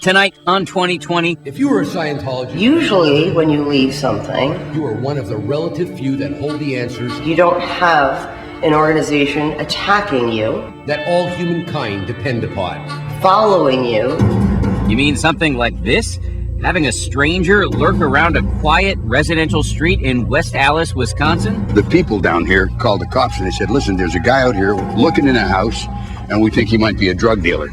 Tonight on 2020. If you were a Scientologist, usually when you leave something, you are one of the relative few that hold the answers. You don't have an organization attacking you, that all humankind depend upon. Following you. You mean something like this? Having a stranger lurk around a quiet residential street in West Allis, Wisconsin? The people down here called the cops and they said, listen, there's a guy out here looking in a house and we think he might be a drug dealer.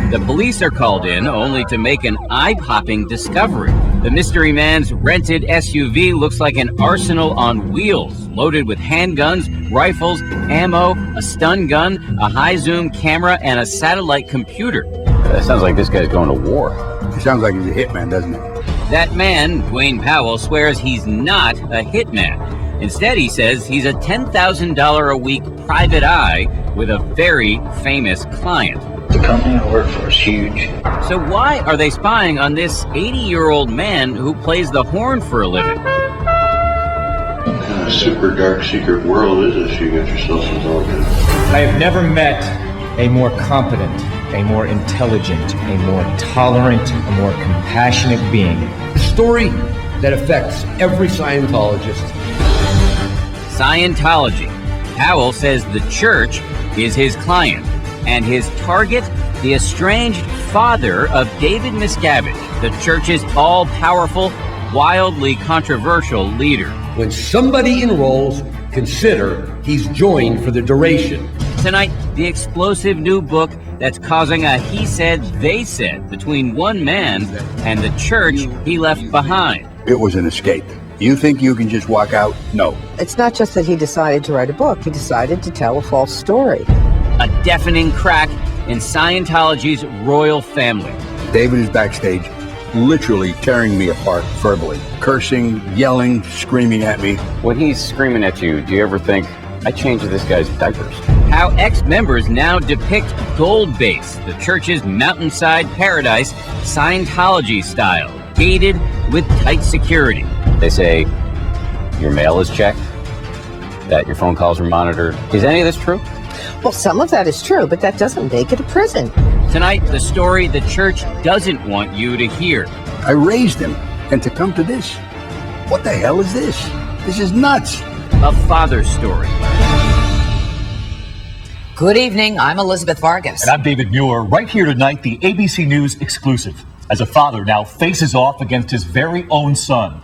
The police are called in only to make an eye-popping discovery. The mystery man's rented SUV looks like an arsenal on wheels, loaded with handguns, rifles, ammo, a stun gun, a high-zoom camera, and a satellite computer. That sounds like this guy's going to war. It sounds like he's a hitman, doesn't it? That man, Dwayne Powell, swears he's not a hitman. Instead, he says he's a $10,000 a week private eye with a very famous client. The company I work for is huge. So why are they spying on this 80-year-old man who plays the horn for a living? What kind of super dark secret world is this you got yourself involved in? I have never met a more competent, a more intelligent, a more tolerant, a more compassionate being. A story that affects every Scientologist. Scientology. Powell says the church is his client, and his target, the estranged father of David Miscavige, the church's all-powerful, wildly controversial leader. When somebody enrolls, consider he's joined for the duration. Tonight, the explosive new book that's causing a he said, they said between one man and the church he left behind. It was an escape. You think you can just walk out? No. It's not just that he decided to write a book. He decided to tell a false story. A deafening crack in Scientology's royal family. David is backstage, literally tearing me apart verbally, cursing, yelling, screaming at me. When he's screaming at you, do you ever think, I changed this guy's diapers? How ex-members now depict Gold Base, the church's mountainside paradise, Scientology style, gated with tight security. They say your mail is checked, that your phone calls are monitored. Is any of this true? Well, some of that is true, but that doesn't make it a prison. Tonight, the story the church doesn't want you to hear. I raised him, and to come to this? What the hell is this? This is nuts. A father's story. Good evening, I'm Elizabeth Vargas. And I'm David Muir. Right here tonight, the ABC News exclusive. As a father now faces off against his very own son.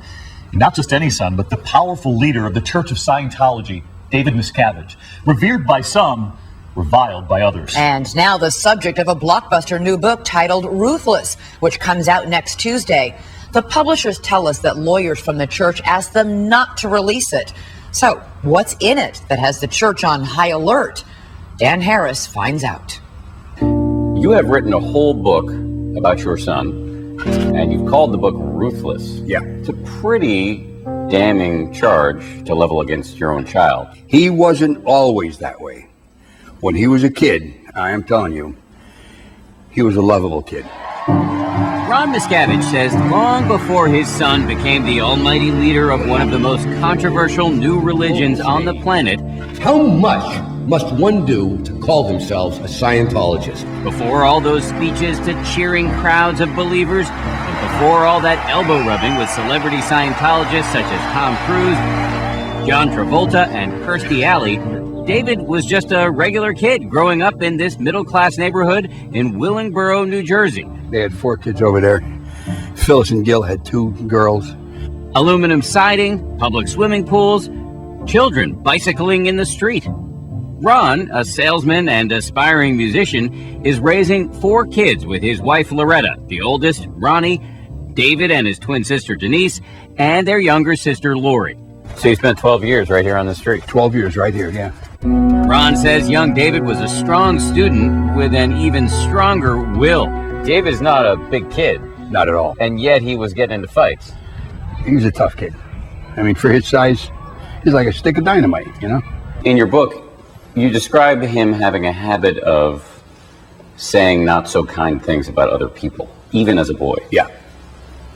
And not just any son, but the powerful leader of the Church of Scientology, David Miscavige. Revered by some, reviled by others. And now the subject of a blockbuster new book titled Ruthless, which comes out next Tuesday. The publishers tell us that lawyers from the church asked them not to release it. So what's in it that has the church on high alert? Dan Harris finds out. You have written a whole book about your son, and you've called the book Ruthless. Yeah. It's a pretty damning charge to level against your own child. He wasn't always that way. When he was a kid, I am telling you, he was a lovable kid. Ron Miscavige says long before his son became the almighty leader of one of the most controversial new religions on the planet, how much must one do to call themselves a Scientologist? Before all those speeches to cheering crowds of believers, and before all that elbow rubbing with celebrity Scientologists such as Tom Cruise, John Travolta, and Kirstie Alley, David was just a regular kid growing up in this middle-class neighborhood in Willingboro, New Jersey. They had 4 kids over there. Phyllis and Gil had 2 girls. Aluminum siding, public swimming pools, children bicycling in the street. Ron, a salesman and aspiring musician, is raising 4 kids with his wife Loretta, the oldest, Ronnie, David and his twin sister Denise, and their younger sister Lori. So you spent 12 years right here on the street? 12 years right here, yeah. Ron says young David was a strong student with an even stronger will. David's not a big kid. Not at all. And yet he was getting into fights. He was a tough kid. I mean, for his size, he's like a stick of dynamite, you know? In your book, you describe him having a habit of saying not so kind things about other people, even as a boy. Yeah.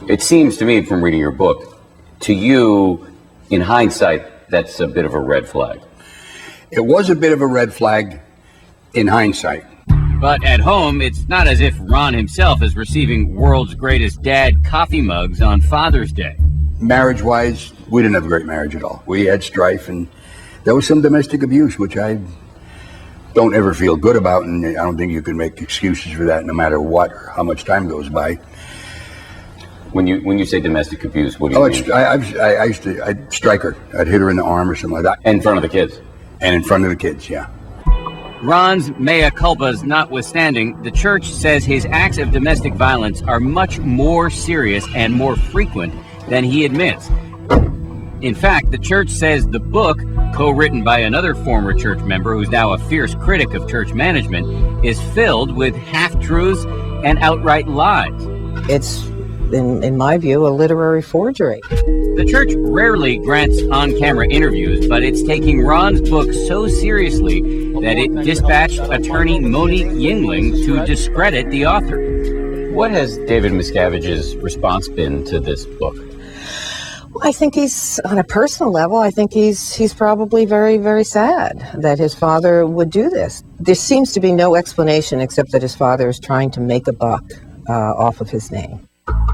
It seems to me from reading your book, to you, in hindsight, that's a bit of a red flag. It was a bit of a red flag in hindsight. But at home, it's not as if Ron himself is receiving world's greatest dad coffee mugs on Father's Day. Marriage-wise, we didn't have a great marriage at all. We had strife, and there was some domestic abuse, which I don't ever feel good about, and I don't think you can make excuses for that no matter what or how much time goes by. When you say domestic abuse, what do you mean? I'd strike her. I'd hit her in the arm or something like that. In front of the kids? And in front of the kids, yeah. Ron's mea culpas notwithstanding, the church says his acts of domestic violence are much more serious and more frequent than he admits. In fact, the church says the book, co-written by another former church member who's now a fierce critic of church management, is filled with half-truths and outright lies. It's, in my view, a literary forgery. The church rarely grants on-camera interviews, but it's taking Ron's book so seriously that it dispatched attorney Monique Yingling to discredit the author. What has David Miscavige's response been to this book? I think he's, on a personal level, I think he's probably very, very sad that his father would do this. There seems to be no explanation except that his father is trying to make a buck off of his name.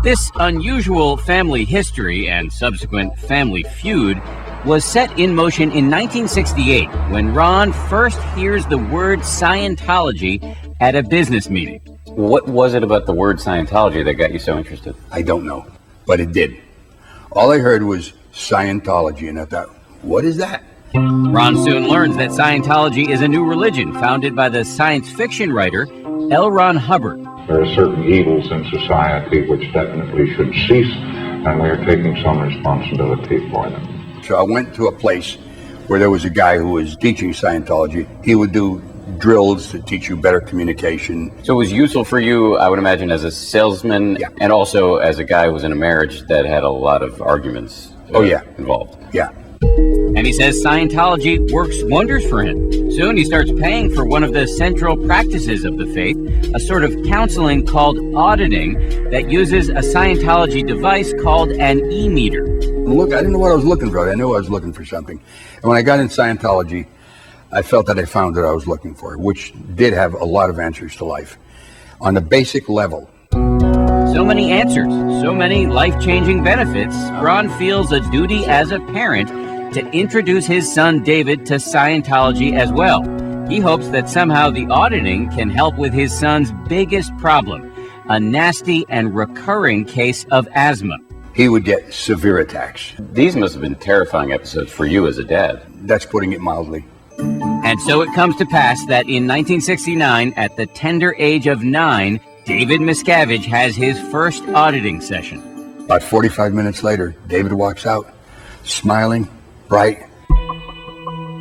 This unusual family history and subsequent family feud was set in motion in 1968 when Ron first hears the word Scientology at a business meeting. What was it about the word Scientology that got you so interested? I don't know, but it did. All I heard was Scientology, and I thought, what is that? Ron soon learns that Scientology is a new religion founded by the science fiction writer L. Ron Hubbard. There are certain evils in society which definitely should cease, and we are taking some responsibility for them. So I went to a place where there was a guy who was teaching Scientology. He would do drills to teach you better communication. So it was useful for you, I would imagine, as a salesman, yeah, and also as a guy who was in a marriage that had a lot of arguments involved. Yeah. And he says Scientology works wonders for him. Soon he starts paying for one of the central practices of the faith, a sort of counseling called auditing that uses a Scientology device called an e-meter. Look, I didn't know what I was looking for. I knew I was looking for something. And when I got in Scientology, I felt that I found what I was looking for, which did have a lot of answers to life. On the basic level. So many answers, so many life-changing benefits, Ron feels a duty as a parent to introduce his son David to Scientology as well. He hopes that somehow the auditing can help with his son's biggest problem, a nasty and recurring case of asthma. He would get severe attacks. These must have been terrifying episodes for you as a dad. That's putting it mildly. And so it comes to pass that in 1969, at the tender age of 9, David Miscavige has his first auditing session. About 45 minutes later, David walks out, smiling, bright.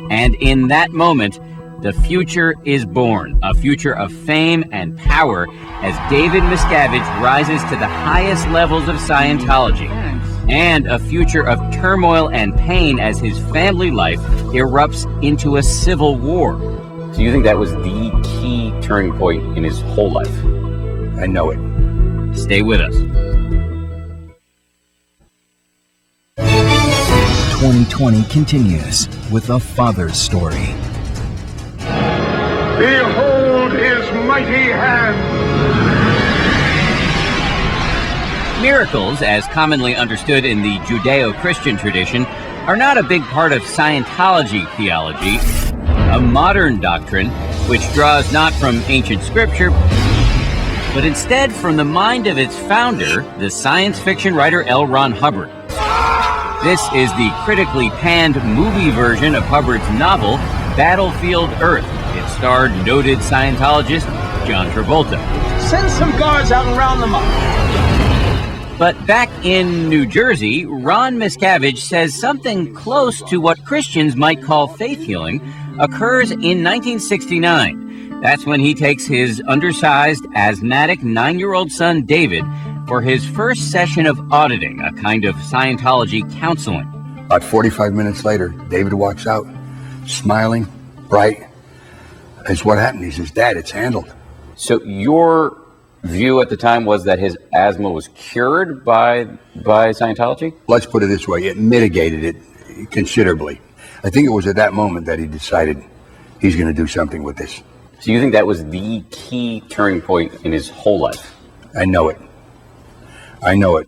And in that moment, the future is born, a future of fame and power as David Miscavige rises to the highest levels of Scientology, and a future of turmoil and pain as his family life erupts into a civil war. So you think that was the key turning point in his whole life? I know it. Stay with us. 2020 continues with a father's story. Behold his mighty hand! Miracles, as commonly understood in the Judeo-Christian tradition, are not a big part of Scientology theology, a modern doctrine which draws not from ancient scripture, but instead from the mind of its founder, the science fiction writer L. Ron Hubbard. This is the critically panned movie version of Hubbard's novel, Battlefield Earth. It starred noted Scientologist John Travolta. Send some guards out and round them up. But back in New Jersey, Ron Miscavige says something close to what Christians might call faith healing occurs in 1969. That's when he takes his undersized, asthmatic 9-year-old son, David, for his first session of auditing, a kind of Scientology counseling. About 45 minutes later, David walks out, smiling, bright. That's what happened. He says, Dad, it's handled. So your view at the time was that his asthma was cured by Scientology? Let's put it this way. It mitigated it considerably. I think it was at that moment that he decided he's going to do something with this. So you think that was the key turning point in his whole life? I know it. I know it.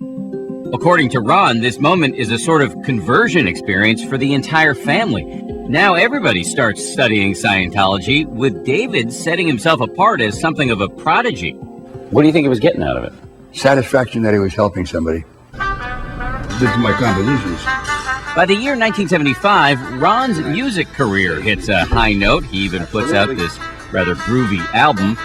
According to Ron, this moment is a sort of conversion experience for the entire family. Now everybody starts studying Scientology, with David setting himself apart as something of a prodigy. What do you think he was getting out of it? Satisfaction that he was helping somebody. This is my compositions. By the year 1975, Ron's music career hits a high note. He even puts out this rather groovy album,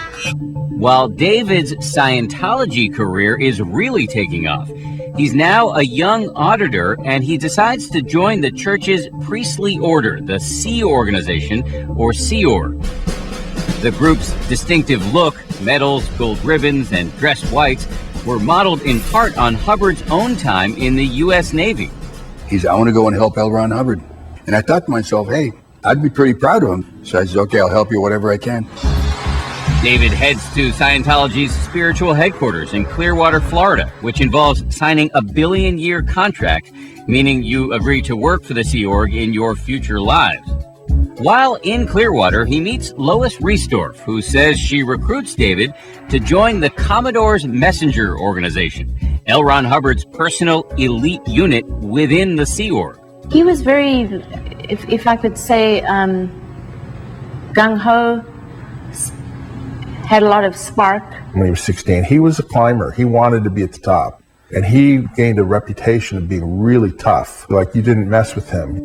while David's Scientology career is really taking off. He's now a young auditor, and he decides to join the church's priestly order, the Sea Organization, or Sea Org. The group's distinctive look, medals, gold ribbons, and dress whites, were modeled in part on Hubbard's own time in the U.S. Navy. I want to go and help L. Ron Hubbard. And I thought to myself, hey, I'd be pretty proud of him. So I said, okay, I'll help you whatever I can. David heads to Scientology's spiritual headquarters in Clearwater, Florida, which involves signing a billion-year contract, meaning you agree to work for the Sea Org in your future lives. While in Clearwater, he meets Lois Riesdorf, who says she recruits David to join the Commodore's Messenger organization, L. Ron Hubbard's personal elite unit within the Sea Org. He was very, if I could say, gung-ho, had a lot of spark. When he was 16, he was a climber. He wanted to be at the top. And he gained a reputation of being really tough, like you didn't mess with him.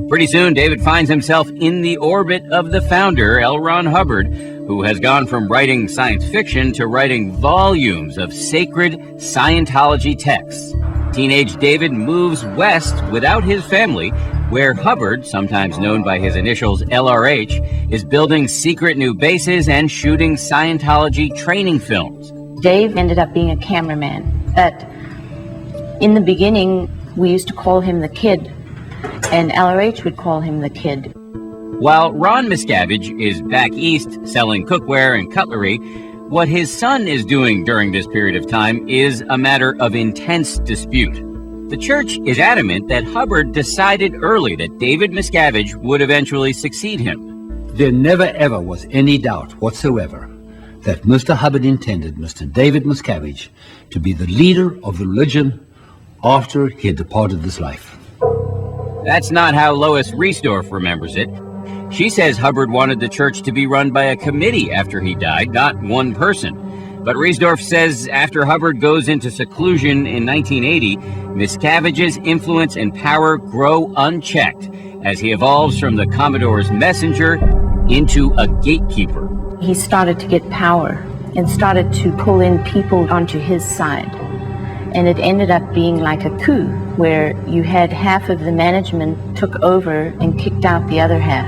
Pretty soon, David finds himself in the orbit of the founder, L. Ron Hubbard, who has gone from writing science fiction to writing volumes of sacred Scientology texts. Teenage David moves west without his family, where Hubbard, sometimes known by his initials LRH, is building secret new bases and shooting Scientology training films. Dave ended up being a cameraman, but in the beginning, we used to call him the Kid, and LRH would call him the Kid. While Ron Miscavige is back east selling cookware and cutlery, what his son is doing during this period of time is a matter of intense dispute. The church is adamant that Hubbard decided early that David Miscavige would eventually succeed him. There never ever was any doubt whatsoever that Mr. Hubbard intended Mr. David Miscavige to be the leader of the religion after he had departed this life. That's not how Lois Riesdorf remembers it. She says Hubbard wanted the church to be run by a committee after he died, not one person. But Riesdorf says after Hubbard goes into seclusion in 1980, Miscavige's influence and power grow unchecked as he evolves from the Commodore's messenger into a gatekeeper. He started to get power and started to pull in people onto his side. And it ended up being like a coup, where you had half of the management took over and kicked out the other half.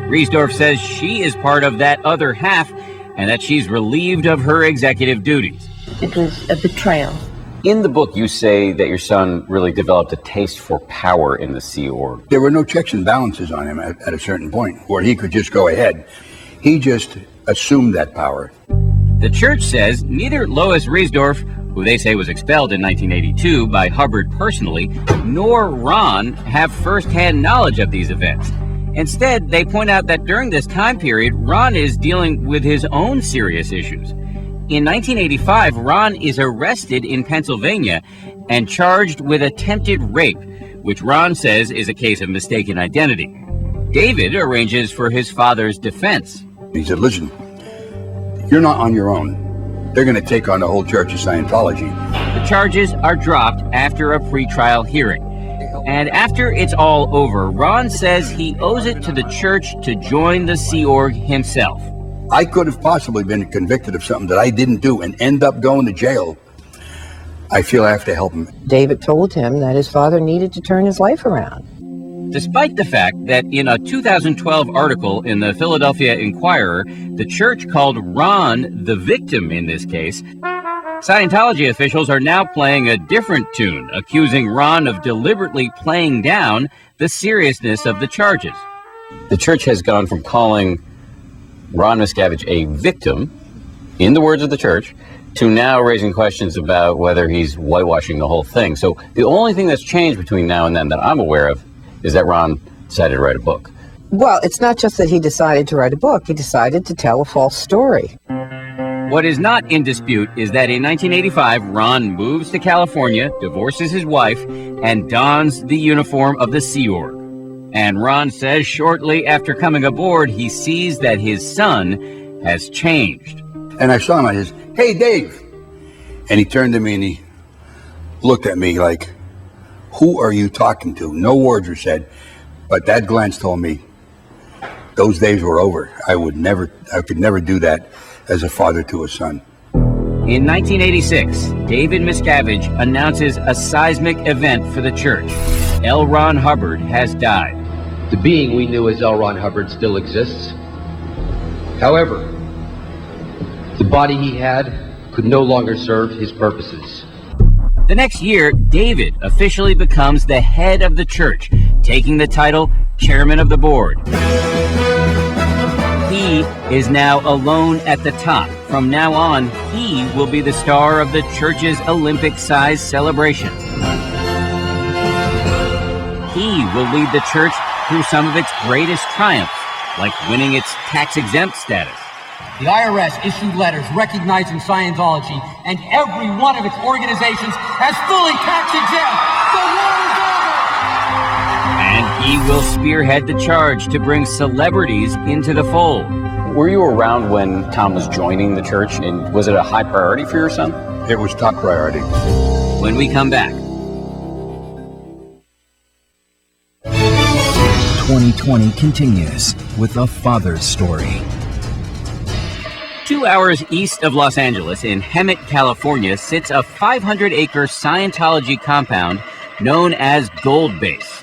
Riesdorf says she is part of that other half and that she's relieved of her executive duties. It was a betrayal. In the book, you say that your son really developed a taste for power in the Sea Org. There were no checks and balances on him at a certain point where he could just go ahead. He just assumed that power. The church says neither Lois Riesdorf, who they say was expelled in 1982 by Hubbard personally, nor Ron have first-hand knowledge of these events. Instead, they point out that during this time period, Ron is dealing with his own serious issues. In 1985, Ron is arrested in Pennsylvania and charged with attempted rape, which Ron says is a case of mistaken identity. David arranges for his father's defense. He said, listen, you're not on your own. They're going to take on the whole Church of Scientology. The charges are dropped after a pretrial hearing. And after it's all over, Ron says he owes it to the church to join the Sea Org himself. I could have possibly been convicted of something that I didn't do and end up going to jail. I feel I have to help him. David told him that his father needed to turn his life around. Despite the fact that in a 2012 article in the Philadelphia Inquirer, the church called Ron the victim in this case, Scientology officials are now playing a different tune, accusing Ron of deliberately playing down the seriousness of the charges. The church has gone from calling Ron Miscavige a victim, in the words of the church, to now raising questions about whether he's whitewashing the whole thing. So the only thing that's changed between now and then that I'm aware of is that Ron decided to write a book. Well, it's not just that he decided to write a book. He decided to tell a false story. What is not in dispute is that in 1985, Ron moves to California, divorces his wife, and dons the uniform of the Sea Org. And Ron says shortly after coming aboard, he sees that his son has changed. And I saw him, I said, "Hey, Dave." And he turned to me and he looked at me like, "Who are you talking to?" No words were said, but that glance told me those days were over. I could never do that as a father to a son. In 1986, David Miscavige announces a seismic event for the church. L. Ron Hubbard has died. The being we knew as L. Ron Hubbard still exists. However, the body he had could no longer serve his purposes. The next year, David officially becomes the head of the church, taking the title Chairman of the Board. He is now alone at the top. From now on, he will be the star of the church's Olympic-sized celebration. He will lead the church through some of its greatest triumphs, like winning its tax-exempt status. The IRS issued letters recognizing Scientology, and every one of its organizations has fully tax-exempt. The war is over! And he will spearhead the charge to bring celebrities into the fold. Were you around when Tom was joining the church, and was it a high priority for your son? It was top priority. When we come back. 2020 continues with a father's story. 2 hours east of Los Angeles, in Hemet, California, sits a 500-acre Scientology compound known as Gold Base.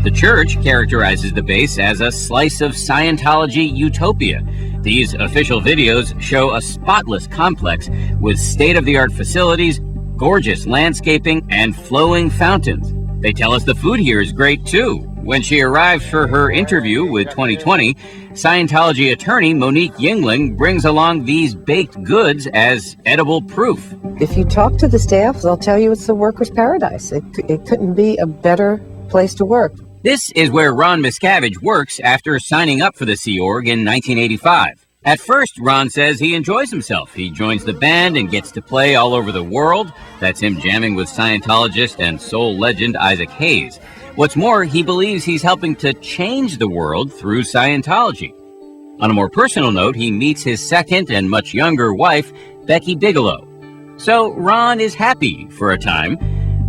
The church characterizes the base as a slice of Scientology utopia. These official videos show a spotless complex with state-of-the-art facilities, gorgeous landscaping, and flowing fountains. They tell us the food here is great, too. When she arrives for her interview with 2020, Scientology attorney Monique Yingling brings along these baked goods as edible proof. If you talk to the staff, they'll tell you it's the workers' paradise. It couldn't be a better place to work. This is where Ron Miscavige works after signing up for the Sea Org in 1985. At first, Ron says he enjoys himself. He joins the band and gets to play all over the world. That's him jamming with Scientologist and soul legend Isaac Hayes. What's more, he believes he's helping to change the world through Scientology. On a more personal note, he meets his second and much younger wife, Becky Bigelow. So Ron is happy for a time,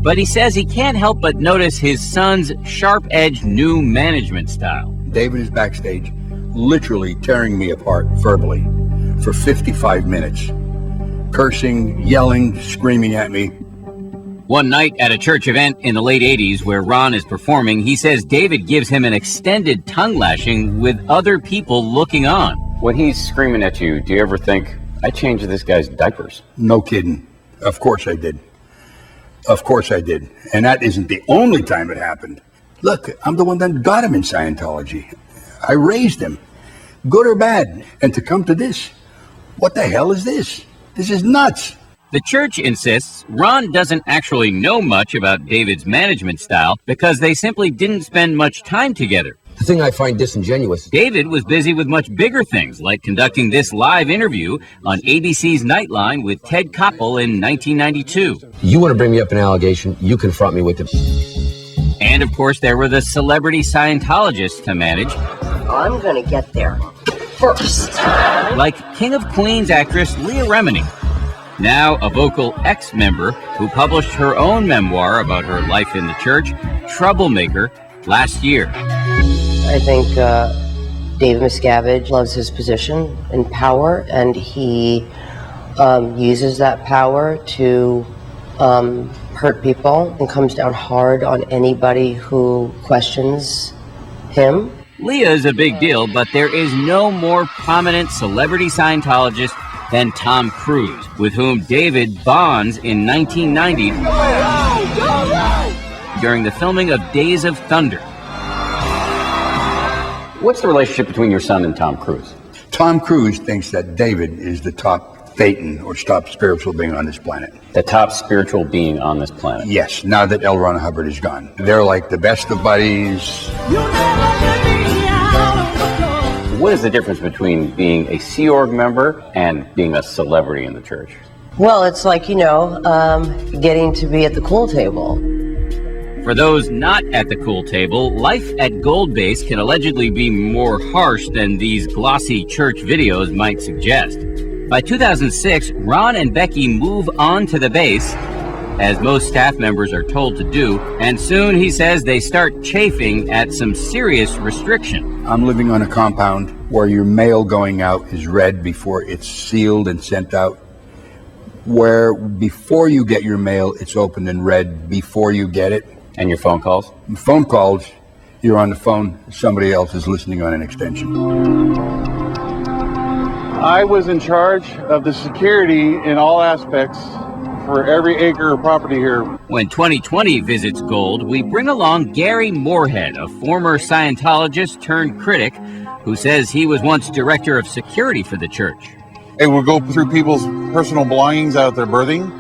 but he says he can't help but notice his son's sharp-edged new management style. David is backstage, literally tearing me apart verbally for 55 minutes, cursing, yelling, screaming at me. One night at a church event in the late 80s where Ron is performing, he says David gives him an extended tongue lashing with other people looking on. When he's screaming at you, do you ever think, I changed this guy's diapers? No kidding. Of course I did. Of course I did. And that isn't the only time it happened. Look, I'm the one that got him in Scientology. I raised him, good or bad. And to come to this, what the hell is this? This is nuts. The church insists Ron doesn't actually know much about David's management style because they simply didn't spend much time together. The thing I find disingenuous. David was busy with much bigger things, like conducting this live interview on ABC's Nightline with Ted Koppel in 1992. You want to bring me up an allegation, you confront me with it. And of course, there were the celebrity Scientologists to manage. I'm gonna get there first. Like King of Queens actress Leah Remini, now a vocal ex-member who published her own memoir about her life in the church, Troublemaker, last year. I think David Miscavige loves his position and power, and he uses that power to hurt people and comes down hard on anybody who questions him. Leah is a big deal, but there is no more prominent celebrity Scientologist than Tom Cruise, with whom David bonds in 1990 during the filming of Days of Thunder. What's the relationship between your son and Tom Cruise? Tom Cruise thinks that David is the top Thetan or top spiritual being on this planet. The top spiritual being on this planet? Yes, now that L. Ron Hubbard is gone. They're like the best of buddies. You never let me out. What is the difference between being a Sea Org member and being a celebrity in the church? Well, it's like, getting to be at the cool table. For those not at the cool table, life at Gold Base can allegedly be more harsh than these glossy church videos might suggest. By 2006, Ron and Becky move on to the base, as most staff members are told to do, and soon, he says, they start chafing at some serious restriction. I'm living on a compound where your mail going out is read before it's sealed and sent out, where before you get your mail, it's opened and read before you get it. And your phone calls? Phone calls, you're on the phone, somebody else is listening on an extension. I was in charge of the security in all aspects for every acre of property here. When 2020 visits Gold, we bring along Gary Moorhead, a former Scientologist turned critic who says he was once director of security for the church. It would go through people's personal belongings out at their birthing,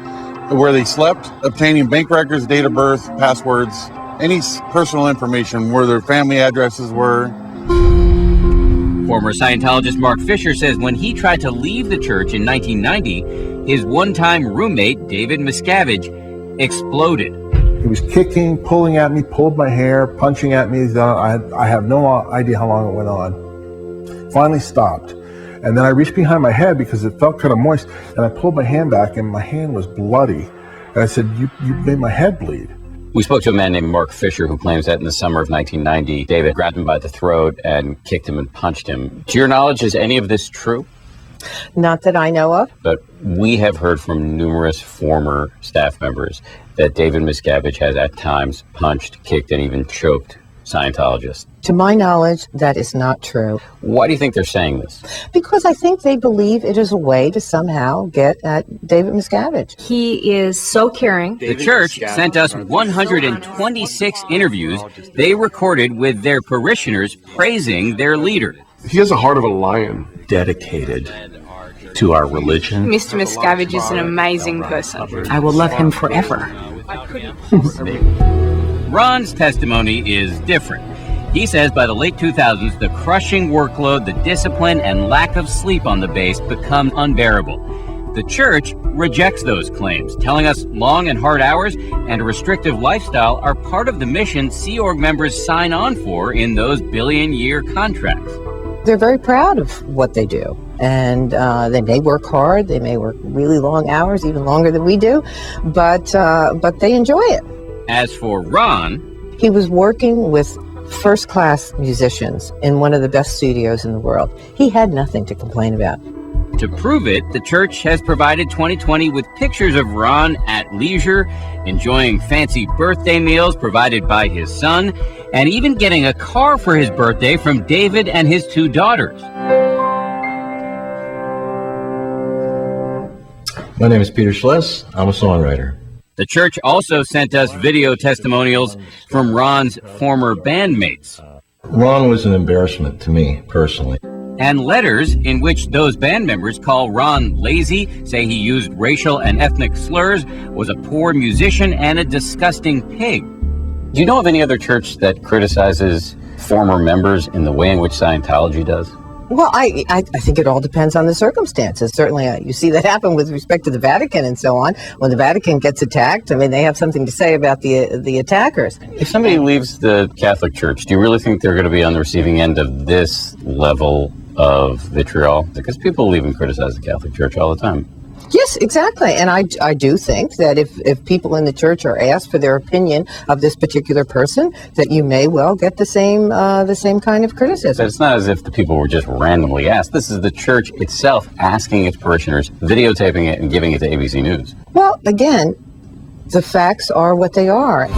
where they slept, obtaining bank records, date of birth, passwords, any personal information, where their family addresses were. Former Scientologist Mark Fisher says when he tried to leave the church in 1990, his one-time roommate, David Miscavige, exploded. He was kicking, pulling at me, pulled my hair, punching at me. I have no idea how long it went on. Finally stopped. And then I reached behind my head because it felt kind of moist, and I pulled my hand back, and my hand was bloody. And I said, you made my head bleed. We spoke to a man named Mark Fisher who claims that in the summer of 1990, David grabbed him by the throat and kicked him and punched him. To your knowledge, is any of this true? Not that I know of. But we have heard from numerous former staff members that David Miscavige has at times punched, kicked, and even choked Scientologists. To my knowledge, that is not true. Why do you think they're saying this? Because I think they believe it is a way to somehow get at David Miscavige. He is so caring. The church sent us 126 interviews they recorded with their parishioners praising their leader. He has a heart of a lion. Dedicated to our religion. Mr. Miscavige is an amazing person. I will love him forever. Ron's testimony is different. He says by the late 2000s, the crushing workload, the discipline, and lack of sleep on the base become unbearable. The church rejects those claims, telling us long and hard hours and a restrictive lifestyle are part of the mission Sea Org members sign on for in those billion-year contracts. They're very proud of what they do, and they may work hard, they may work really long hours, even longer than we do, but they enjoy it. As for Ron, he was working with first-class musicians in one of the best studios in the world. He had nothing to complain about. To prove it, the church has provided 2020 with pictures of Ron at leisure, enjoying fancy birthday meals provided by his son, and even getting a car for his birthday from David and his two daughters. My name is Peter Schless. I'm a songwriter. The church also sent us video testimonials from Ron's former bandmates. Ron was an embarrassment to me, personally. And letters in which those band members call Ron lazy, say he used racial and ethnic slurs, was a poor musician, and a disgusting pig. Do you know of any other church that criticizes former members in the way in which Scientology does? Well, I think it all depends on the circumstances. Certainly, you see that happen with respect to the Vatican and so on. When the Vatican gets attacked, I mean, they have something to say about the attackers. If somebody leaves the Catholic Church, do you really think they're going to be on the receiving end of this level of vitriol? Because people leave and criticize the Catholic Church all the time. Yes, exactly. And I do think that if people in the church are asked for their opinion of this particular person, that you may well get the same kind of criticism. But it's not as if the people were just randomly asked. This is the church itself asking its parishioners, videotaping it, and giving it to ABC News. Well, again, the facts are what they are.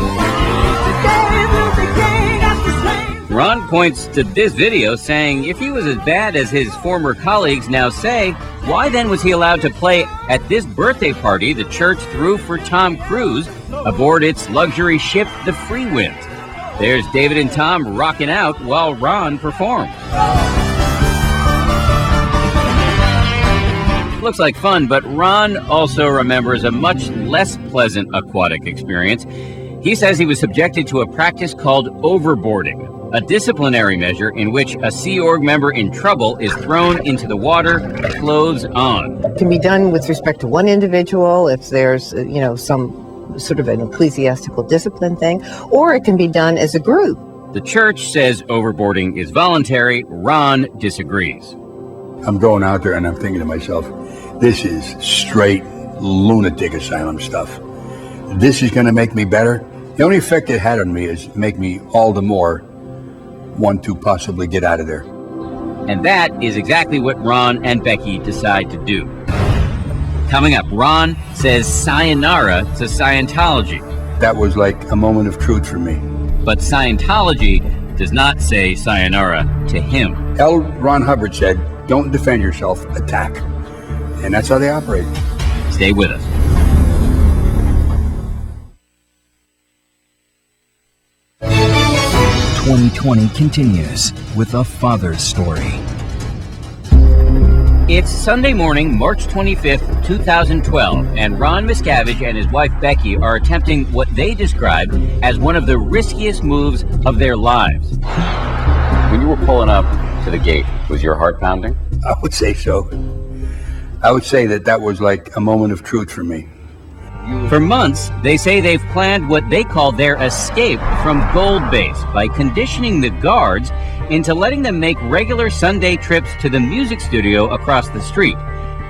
Ron points to this video saying if he was as bad as his former colleagues now say, why then was he allowed to play at this birthday party the church threw for Tom Cruise aboard its luxury ship, the Freewind? There's David and Tom rocking out while Ron performed. Looks like fun, but Ron also remembers a much less pleasant aquatic experience. He says he was subjected to a practice called overboarding. a disciplinary measure in which a Sea Org member in trouble is thrown into the water, clothes on. It can be done with respect to one individual if there's, some sort of an ecclesiastical discipline thing, or it can be done as a group. The church says overboarding is voluntary. Ron disagrees. I'm going out there and I'm thinking to myself, this is straight lunatic asylum stuff. This is going to make me better. The only effect it had on me is make me all the more want to possibly get out of there. And that is exactly what Ron and Becky decide to do. Coming up, Ron says sayonara to Scientology. That was like a moment of truth for me. But Scientology does not say sayonara to him. Ron Hubbard said, don't defend yourself, attack. And that's how they operate. Stay with us. "2020 continues with a father's story. It's Sunday morning, March 25th, 2012, and Ron Miscavige and his wife Becky are attempting what they describe as one of the riskiest moves of their lives. When you were pulling up to the gate, was your heart pounding? I would say so. I would say that was like a moment of truth for me. For months, they say they've planned what they call their escape from Gold Base by conditioning the guards into letting them make regular Sunday trips to the music studio across the street.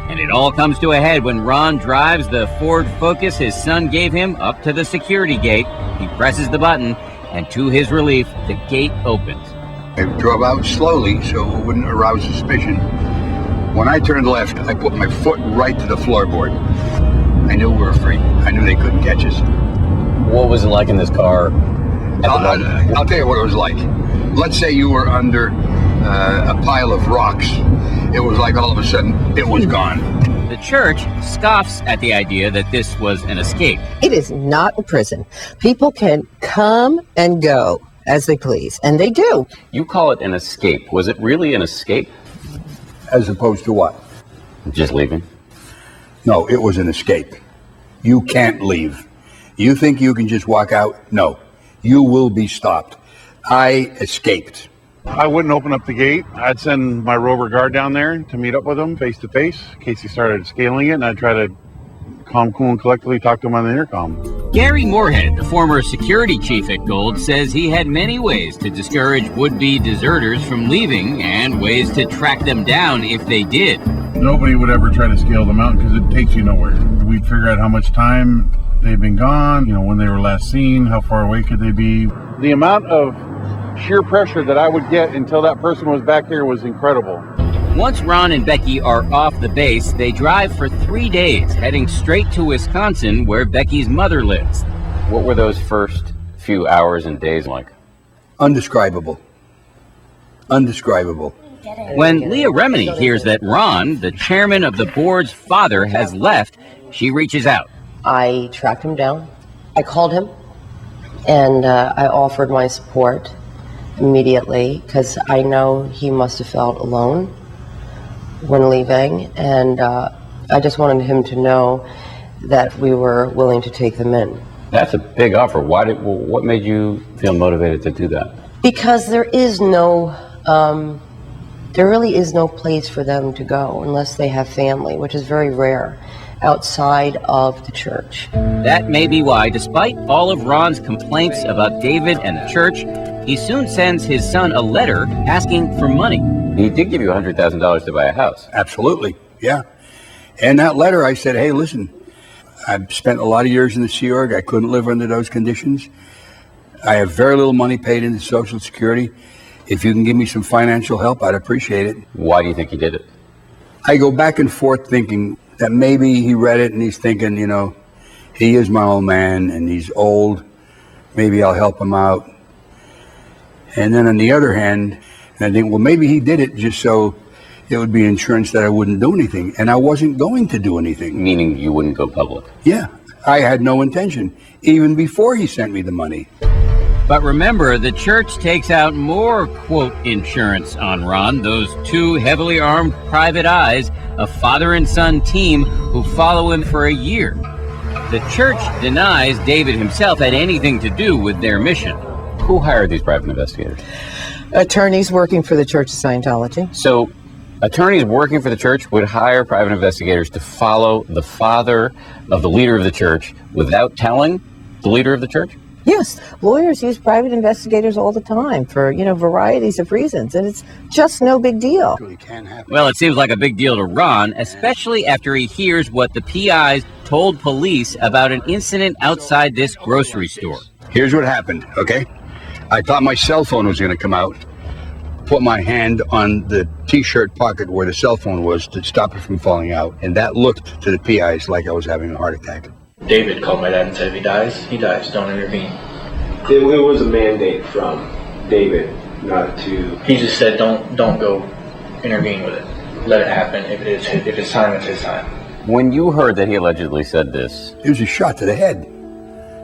And it all comes to a head when Ron drives the Ford Focus his son gave him up to the security gate. He presses the button, and to his relief, the gate opens. I drove out slowly so it wouldn't arouse suspicion. When I turned left, I put my foot right to the floorboard. I knew we were free. I knew they couldn't catch us. What was it like in this car? I'll tell you what it was like. Let's say you were under a pile of rocks. It was like all of a sudden, it was gone. The church scoffs at the idea that this was an escape. It is not a prison. People can come and go as they please, and they do. You call it an escape. Was it really an escape? As opposed to what? Just leaving? No, it was an escape. You can't leave. You think you can just walk out? No. You will be stopped. I escaped. I wouldn't open up the gate. I'd send my rover guard down there to meet up with him face to face in case he started scaling it, and I'd try to calm, cool, and collectively talk to him on the intercom. Gary Moorhead, the former security chief at Gold, says he had many ways to discourage would-be deserters from leaving and ways to track them down if they did. Nobody would ever try to scale the mountain because it takes you nowhere. We'd figure out how much time they've been gone, when they were last seen, how far away could they be. The amount of sheer pressure that I would get until that person was back here was incredible. Once Ron and Becky are off the base, they drive for 3 days, heading straight to Wisconsin, where Becky's mother lives. What were those first few hours and days like? Undescribable. Undescribable. When Leah Remini hears that Ron, the chairman of the board's father, has left, she reaches out. I tracked him down. I called him, and I offered my support immediately because I know he must have felt alone when leaving, and I just wanted him to know that we were willing to take them in. That's a big offer. What made you feel motivated to do that? Because there really is no place for them to go unless they have family, which is very rare outside of the church. That may be why, despite all of Ron's complaints about David and the church, he soon sends his son a letter asking for money. He did give you $100,000 to buy a house. Absolutely, yeah. And that letter, I said, hey, listen, I've spent a lot of years in the Sea Org. I couldn't live under those conditions. I have very little money paid into Social Security. If you can give me some financial help, I'd appreciate it. Why do you think he did it? I go back and forth thinking that maybe he read it and he's thinking, he is my old man and he's old. Maybe I'll help him out. And then on the other hand, I think, well, maybe he did it just so it would be insurance that I wouldn't do anything. And I wasn't going to do anything. Meaning you wouldn't go public? Yeah, I had no intention, even before he sent me the money. But remember, the church takes out more, quote, insurance on Ron, those two heavily armed private eyes, a father and son team who follow him for a year. The church denies David himself had anything to do with their mission. Who hired these private investigators? Attorneys working for the Church of Scientology. So, attorneys working for the church would hire private investigators to follow the father of the leader of the church without telling the leader of the church? Yes, lawyers use private investigators all the time for, varieties of reasons, and it's just no big deal. Well, it seems like a big deal to Ron, especially after he hears what the PIs told police about an incident outside this grocery store. Here's what happened, okay? I thought my cell phone was going to come out, put my hand on the T-shirt pocket where the cell phone was to stop it from falling out, and that looked to the PIs like I was having a heart attack. David called my dad and said, if he dies, don't intervene. It was a mandate from David not to... He just said, don't go intervene with it. Let it happen. If it's time, it's his time. When you heard that he allegedly said this... It was a shot to the head.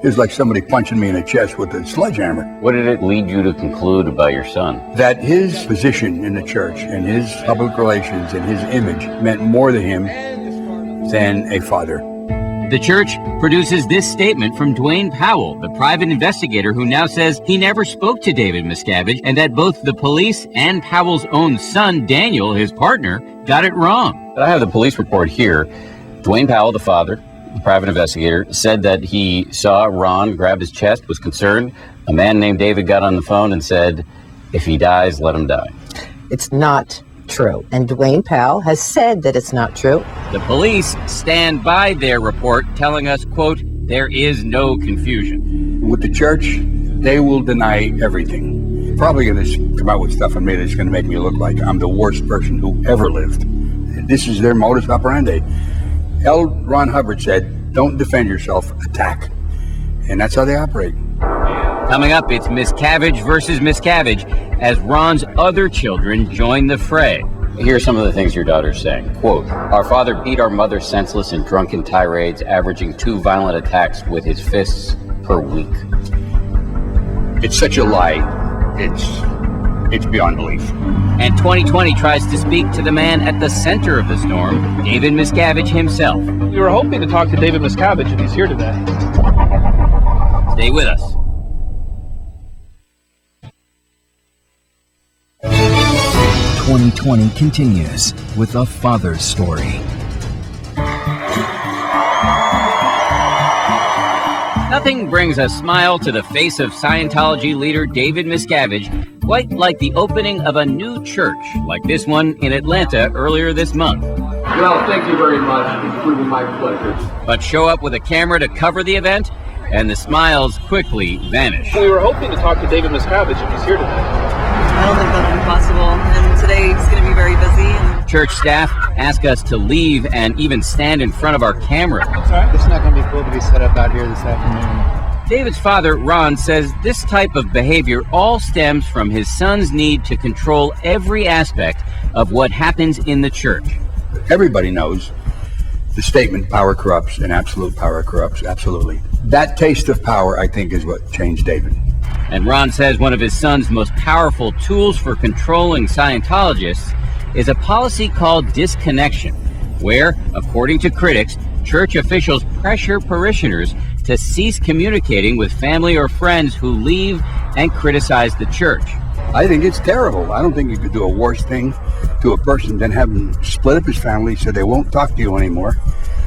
It was like somebody punching me in the chest with a sledgehammer. What did it lead you to conclude about your son? That his position in the church and his public relations and his image meant more to him than a father. The church produces this statement from Dwayne Powell, the private investigator who now says he never spoke to David Miscavige and that both the police and Powell's own son, Daniel, his partner, got it wrong. I have the police report here. Dwayne Powell, the father, the private investigator, said that he saw Ron grab his chest, was concerned. A man named David got on the phone and said, if he dies, let him die. It's not true. And Dwayne Powell has said that it's not true. The police stand by their report, telling us, quote, there is no confusion. With the church, they will deny everything. Probably going to come out with stuff on me that's going to make me look like I'm the worst person who ever lived. This is their modus operandi. Ron Hubbard said, don't defend yourself, attack. And that's how they operate. Coming up, it's Miscavige versus Miscavige as Ron's other children join the fray. Here are some of the things your daughter's saying. Quote, our father beat our mother senseless in drunken tirades, averaging 2 violent attacks with his fists per week. It's such a lie. It's beyond belief. And 2020 tries to speak to the man at the center of the storm, David Miscavige himself. We were hoping to talk to David Miscavige, and he's here today. Stay with us. 2020 continues with a father's story. Nothing brings a smile to the face of Scientology leader David Miscavige quite like the opening of a new church, like this one in Atlanta earlier this month. Well, thank you very much. It's truly my pleasure. But show up with a camera to cover the event, and the smiles quickly vanish. We were hoping to talk to David Miscavige, and he's here today. I don't think that's impossible, and today he's going to be very busy. Church staff ask us to leave and even stand in front of our camera. It's not going to be cool to be set up out here this afternoon. David's father, Ron, says this type of behavior all stems from his son's need to control every aspect of what happens in the church. Everybody knows the statement, power corrupts, and absolute power corrupts, absolutely. That taste of power, I think, is what changed David. And Ron says one of his son's most powerful tools for controlling Scientologists is a policy called disconnection, where, according to critics, church officials pressure parishioners to cease communicating with family or friends who leave and criticize the church. I think it's terrible. I don't think you could do a worse thing to a person than have him split up his family so they won't talk to you anymore.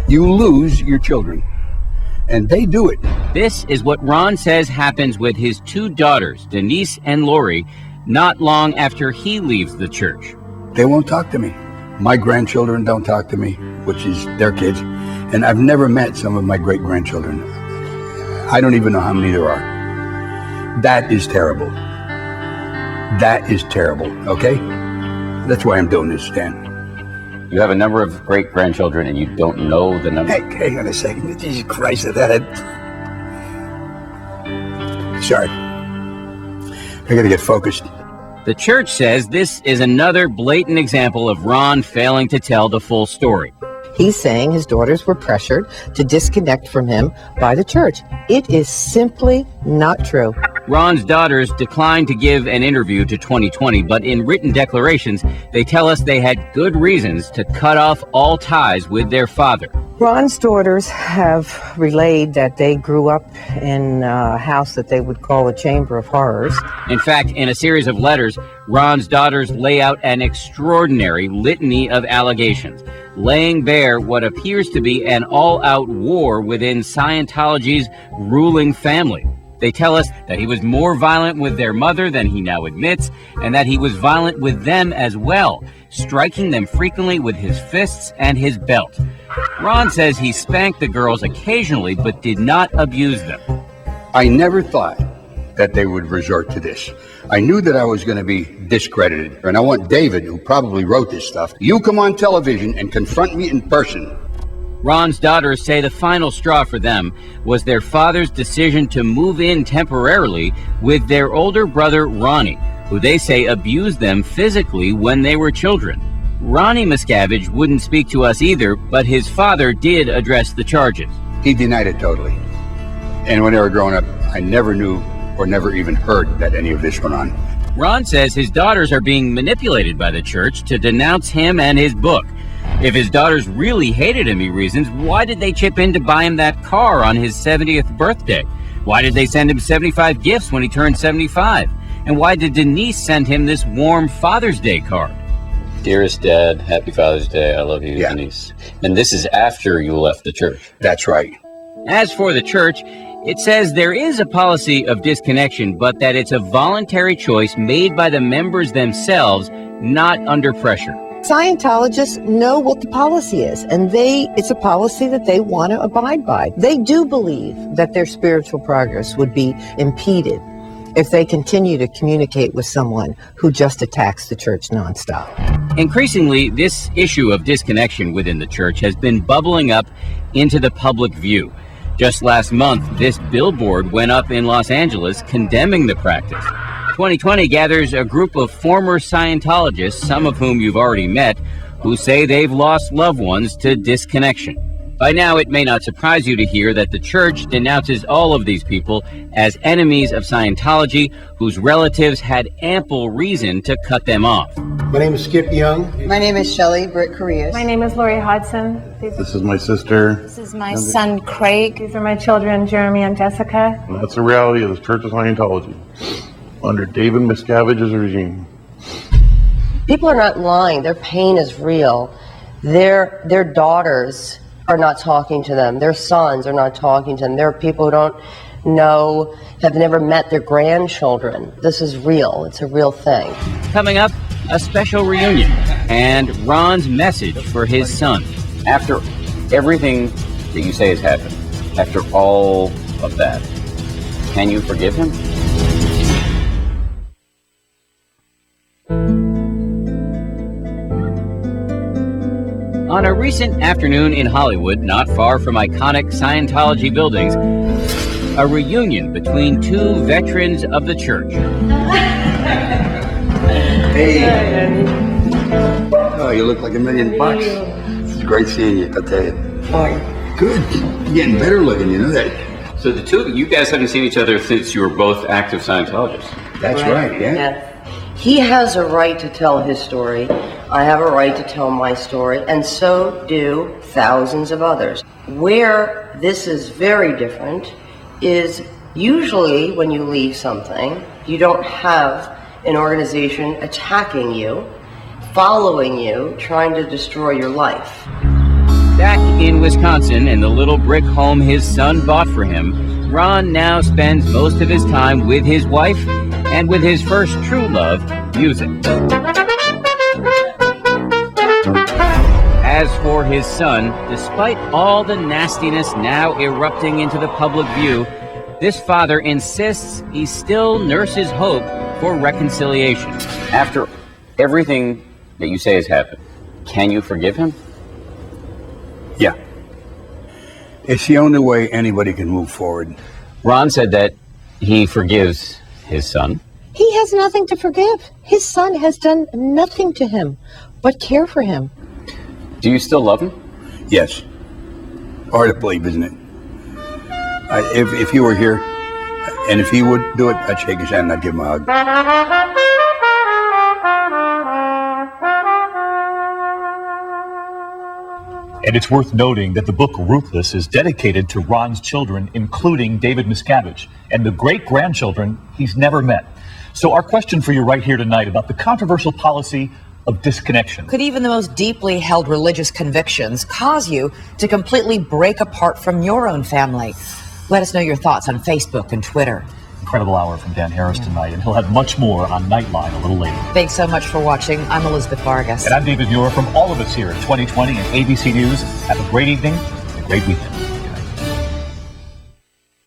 You lose your children. And they do it. This is what Ron says happens with his 2 daughters, Denise and Lori, not long after he leaves the church. They won't talk to me. My grandchildren don't talk to me, which is their kids. And I've never met some of my great-grandchildren. I don't even know how many there are. That is terrible. That is terrible, okay? That's why I'm doing this, Stan. You have a number of great-grandchildren and you don't know the number? Hey, hang on a second. Jesus Christ, that. Sorry. I gotta get focused. The church says this is another blatant example of Ron failing to tell the full story. He's saying his daughters were pressured to disconnect from him by the church. It is simply not true. Ron's daughters declined to give an interview to 2020, but in written declarations, they tell us they had good reasons to cut off all ties with their father. Ron's daughters have relayed that they grew up in a house that they would call a chamber of horrors. In fact, in a series of letters, Ron's daughters lay out an extraordinary litany of allegations, laying bare what appears to be an all-out war within Scientology's ruling family. They tell us that he was more violent with their mother than he now admits, and that he was violent with them as well, striking them frequently with his fists and his belt. Ron says he spanked the girls occasionally, but did not abuse them. I never thought that they would resort to this. I knew that I was going to be discredited, and I want David, who probably wrote this stuff, you come on television and confront me in person. Ron's daughters say the final straw for them was their father's decision to move in temporarily with their older brother, Ronnie, who they say abused them physically when they were children. Ronnie Miscavige wouldn't speak to us either, but his father did address the charges. He denied it totally. And when they were growing up, I never knew or never even heard that any of this went on. Ron says his daughters are being manipulated by the church to denounce him and his book. If his daughters really hated him, he reasons, why did they chip in to buy him that car on his 70th birthday? Why did they send him 75 gifts when he turned 75? And why did Denise send him this warm Father's Day card? Dearest Dad, happy Father's Day. I love you, Denise. And this is after you left the church. That's right. As for the church, it says there is a policy of disconnection, but that it's a voluntary choice made by the members themselves, not under pressure. Scientologists know what the policy is, and it's a policy that they want to abide by. They do believe that their spiritual progress would be impeded if they continue to communicate with someone who just attacks the church nonstop. Increasingly, this issue of disconnection within the church has been bubbling up into the public view. Just last month, this billboard went up in Los Angeles condemning the practice. 2020 gathers a group of former Scientologists, some of whom you've already met, who say they've lost loved ones to disconnection. By now, it may not surprise you to hear that the church denounces all of these people as enemies of Scientology, whose relatives had ample reason to cut them off. My name is Skip Young. My name is Shelley Britt Correas. My name is Lori Hodson. This is my sister. This is my son, Craig. These are my children, Jeremy and Jessica. And that's the reality of the Church of Scientology under David Miscavige's regime. People are not lying. Their pain is real. Their daughters are not talking to them. Their sons are not talking to them. There are people who don't know, have never met their grandchildren. This is real. It's a real thing. Coming up, a special reunion and Ron's message for his son. After everything that you say has happened, after all of that, can you forgive him? On a recent afternoon in Hollywood, not far from iconic Scientology buildings, a reunion between two veterans of the church. Hey. Oh, you look like $1 million. It's great seeing you, I'll tell you. Good. You're getting better looking, you know that. So the two of you guys haven't seen each other since you were both active Scientologists. That's right, yeah. He has a right to tell his story. I have a right to tell my story, and so do thousands of others. Where this is very different is usually when you leave something, you don't have an organization attacking you, following you, trying to destroy your life. Back in Wisconsin, in the little brick home his son bought for him, Ron now spends most of his time with his wife and with his first true love, music. As for his son, despite all the nastiness now erupting into the public view, this father insists he still nurses hope for reconciliation. After everything that you say has happened, can you forgive him? Yeah. It's the only way anybody can move forward. Ron said that he forgives his son. He has nothing to forgive. His son has done nothing to him but care for him. Do you still love him? Yes. Hard to believe, isn't it? If you were here And if he would do it, I'd shake his hand and I'd give him a hug. And it's worth noting that the book Ruthless is dedicated to Ron's children, including David Miscavige, and the great-grandchildren he's never met. So our question for you right here tonight about the controversial policy of disconnection. Could even the most deeply held religious convictions cause you to completely break apart from your own family? Let us know your thoughts on Facebook and Twitter. Incredible hour from Dan Harris tonight, and he'll have much more on Nightline a little later. Thanks so much for watching. I'm Elizabeth Vargas. And I'm David Muir from all of us here at 2020 and ABC News. Have a great evening and a great weekend.